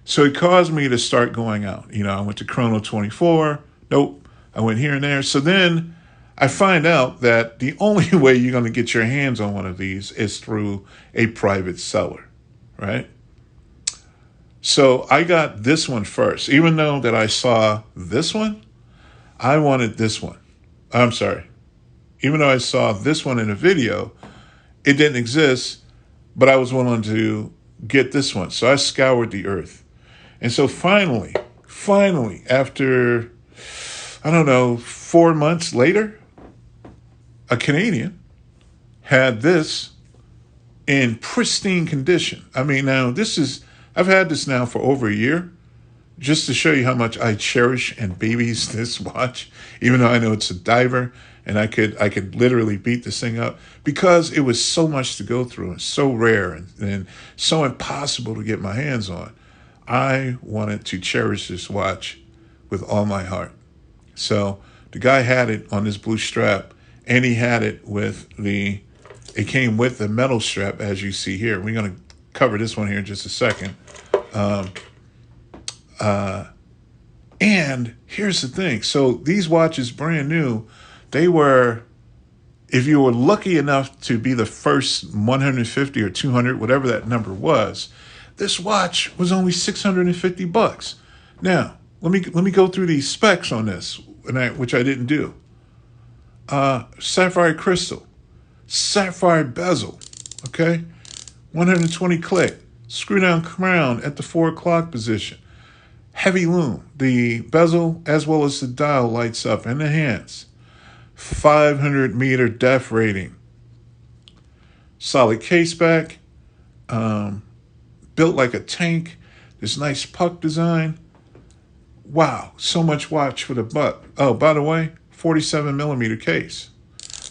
So it caused me to start going out. I went to Chrono 24. Nope. I went here and there. So then I find out that the only way you're going to get your hands on one of these is through a private seller, right? So I got this one first. Even though that I saw this one, I wanted this one. I'm sorry. Even though I saw this one in a video, it didn't exist, but I was willing to get this one. So I scoured the earth. And so finally, after, I don't know, 4 months later, a Canadian had this in pristine condition. I mean, now I've had this now for over a year, just to show you how much I cherish and babies this watch, even though I know it's a diver and I could literally beat this thing up because it was so much to go through and so rare and so impossible to get my hands on. I wanted to cherish this watch with all my heart. So the guy had it on this blue strap, and he had it it came with the metal strap, as you see here. We're going to cover this one here in just a second. And here's the thing. So these watches, brand new, they were, if you were lucky enough to be the first 150 or 200, whatever that number was, this watch was only $650. Now, let me go through these specs on this, which I didn't do. Sapphire crystal, sapphire bezel, okay, 120 click, screw down crown at the 4 o'clock position, heavy lume. The bezel as well as the dial lights up in the hands. 500 meter depth rating. Solid case back. Built like a tank. This nice puck design. Wow, so much watch for the buck. Oh, by the way, 47 millimeter case.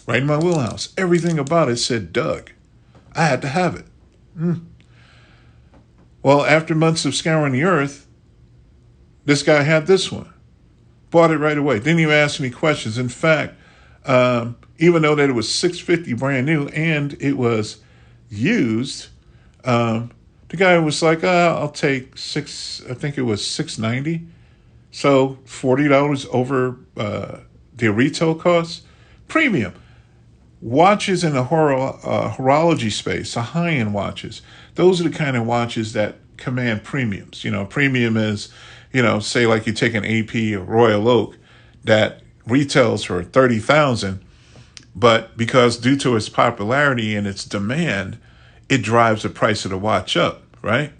Right in my wheelhouse. Everything about it said Doug. I had to have it. Well, after months of scouring the earth, this guy had this one. Bought it right away. Didn't even ask any questions. In fact, even though that it was $650 brand new and it was used, the guy was like, I'll take I think it was $690. So $40 over the retail cost. Premium. Watches in the horology space, the high-end watches, those are the kind of watches that command premiums. You know, premium is, say like you take an AP or Royal Oak that retails for $30,000, but because due to its popularity and its demand, it drives the price of the watch up, right?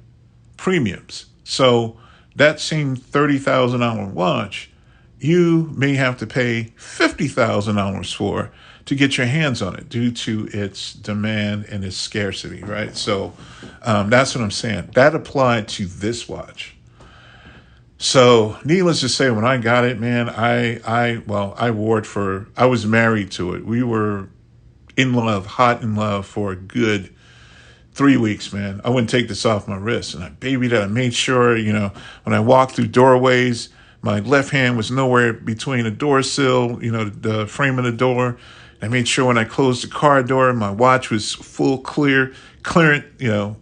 Premiums. So that same $30,000 watch, you may have to pay $50,000 for to get your hands on it due to its demand and its scarcity, right? So that's what I'm saying. That applied to this watch. So needless to say, when I got it, man, I wore it I was married to it. We were in love, hot in love for a good 3 weeks, man. I wouldn't take this off my wrist. And I babied it. I made sure, when I walked through doorways, my left hand was nowhere between the door sill, the frame of the door. I made sure when I closed the car door, my watch was full clearant, gave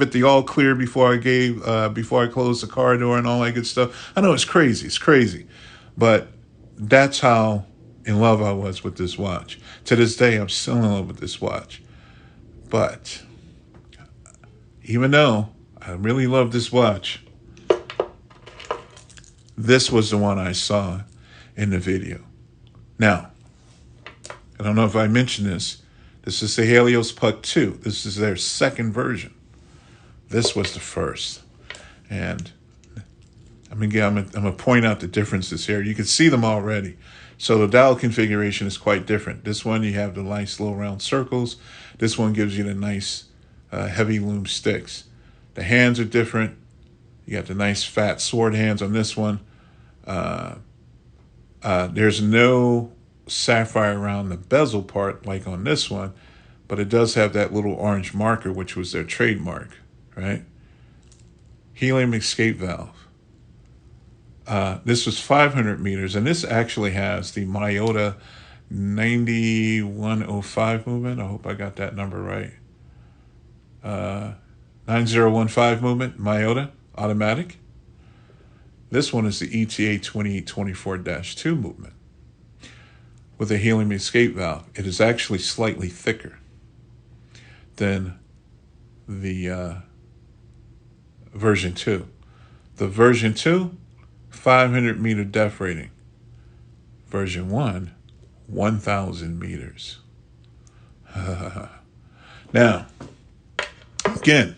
it the all clear before I closed the car door and all that good stuff. I know it's crazy. But that's how in love I was with this watch. To this day, I'm still in love with this watch. But even though I really love this watch, this was the one I saw in the video. Now, I don't know if I mentioned this. This is the Helios Puck 2. This is their second version. This was the first. And I'm going to point out the differences here. You can see them already. So the dial configuration is quite different. This one, you have the nice little round circles. This one gives you the nice heavy loom sticks. The hands are different. You got the nice fat sword hands on this one. There's no sapphire around the bezel part like on this one, but it does have that little orange marker, which was their trademark, right? Helium escape valve. This was 500 meters, and this actually has the Myota 9105 movement. I hope I got that number right. 9015 movement, Myota, automatic. This one is the ETA 2824-2 movement with a helium escape valve. It is actually slightly thicker than the version 2. The version 2, 500 meter depth rating. Version 1, 1,000 meters. Now, again,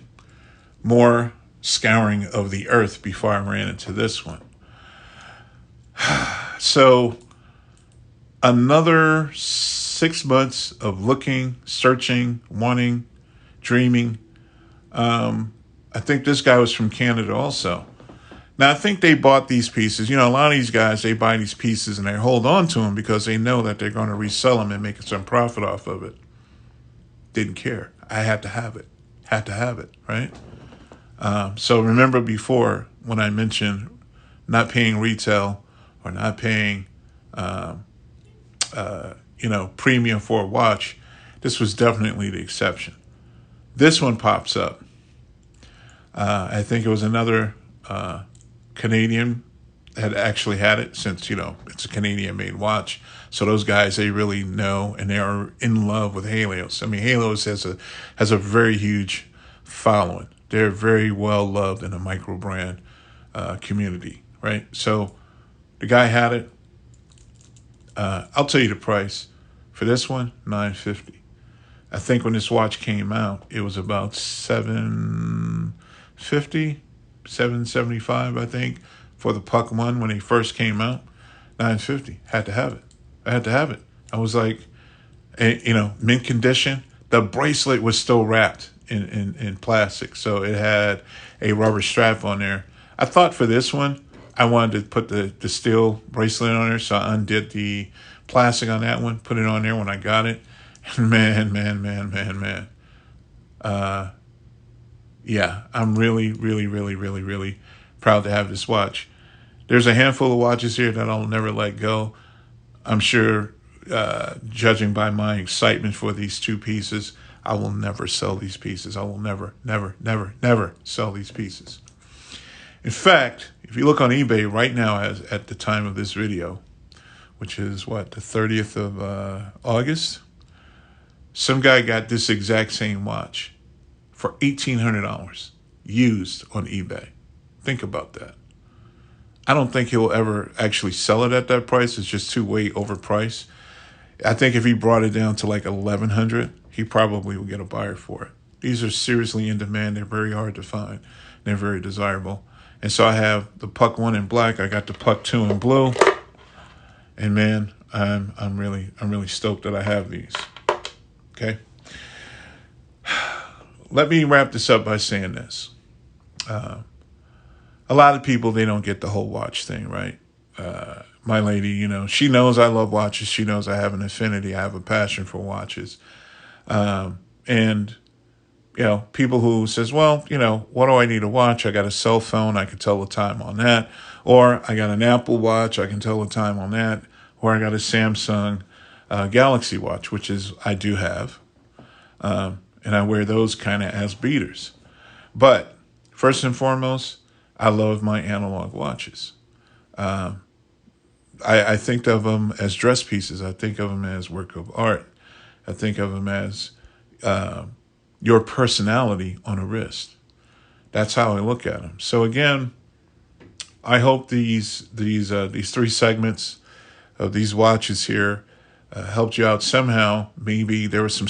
more scouring of the earth before I ran into this one. So, another 6 months of looking, searching, wanting, dreaming. I think this guy was from Canada also. Now, I think they bought these pieces. You know, a lot of these guys, they buy these pieces and they hold on to them because they know that they're going to resell them and make some profit off of it. Didn't care. I had to have it. Had to have it, right? So remember before when I mentioned not paying retail or not paying, premium for a watch, this was definitely the exception. This one pops up. I think it was another Canadian had actually had it since, it's a Canadian-made watch. So those guys, they really know and they are in love with Halios. I mean, Halios has a very huge following. They're very well loved in the micro brand community, right? So the guy had it. I'll tell you the price for this one, $950. I think when this watch came out, it was about $750, $775, I think, for the Puck one when they first came out. $950. Had to have it. I had to have it. I was like, mint condition. The bracelet was still wrapped in plastic, so it had a rubber strap on there. I thought for this one, I wanted to put the steel bracelet on there, so I undid the plastic on that one, put it on there when I got it. And man. Yeah, I'm really, really, really, really, really proud to have this watch. There's a handful of watches here that I'll never let go. I'm sure, judging by my excitement for these two pieces, I will never sell these pieces. I will never sell these pieces. In fact, if you look on eBay right now at the time of this video, which is the 30th of August, some guy got this exact same watch for $1,800 used on eBay. Think about that. I don't think he'll ever actually sell it at that price. It's just too way overpriced. I think if he brought it down to like $1,100, he probably would get a buyer for it. These are seriously in demand. They're very hard to find. They're very desirable. And so I have the Puck 1 in black. I got the Puck 2 in blue. And man, I'm really stoked that I have these. Okay. Let me wrap this up by saying this. A lot of people, they don't get the whole watch thing, right? My lady, she knows I love watches. She knows I have an affinity. I have a passion for watches. And people who says, well, what do I need to watch? I got a cell phone. I can tell the time on that. Or I got an Apple Watch. I can tell the time on that. Or I got a Samsung Galaxy Watch, which is I do have. And I wear those kind of as beaters. But first and foremost, I love my analog watches. I think of them as dress pieces. I think of them as work of art. I think of them as your personality on a wrist. That's how I look at them. So again, I hope these three segments of these watches here helped you out somehow. Maybe there was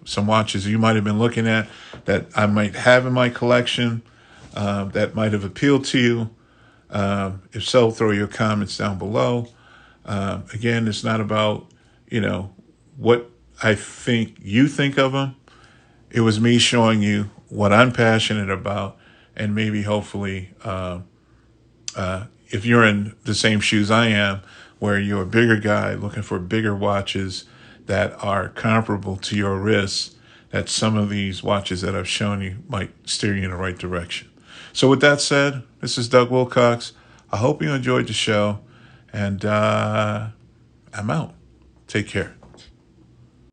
some watches you might have been looking at that I might have in my collection that might have appealed to you. If so, throw your comments down below. Again, it's not about, what I think you think of them. It was me showing you what I'm passionate about, and maybe hopefully if you're in the same shoes I am, where you're a bigger guy looking for bigger watches that are comparable to your wrists, that some of these watches that I've shown you might steer you in the right direction. So with that said, this is Doug Wilcox. I hope you enjoyed the show, and I'm out. Take care.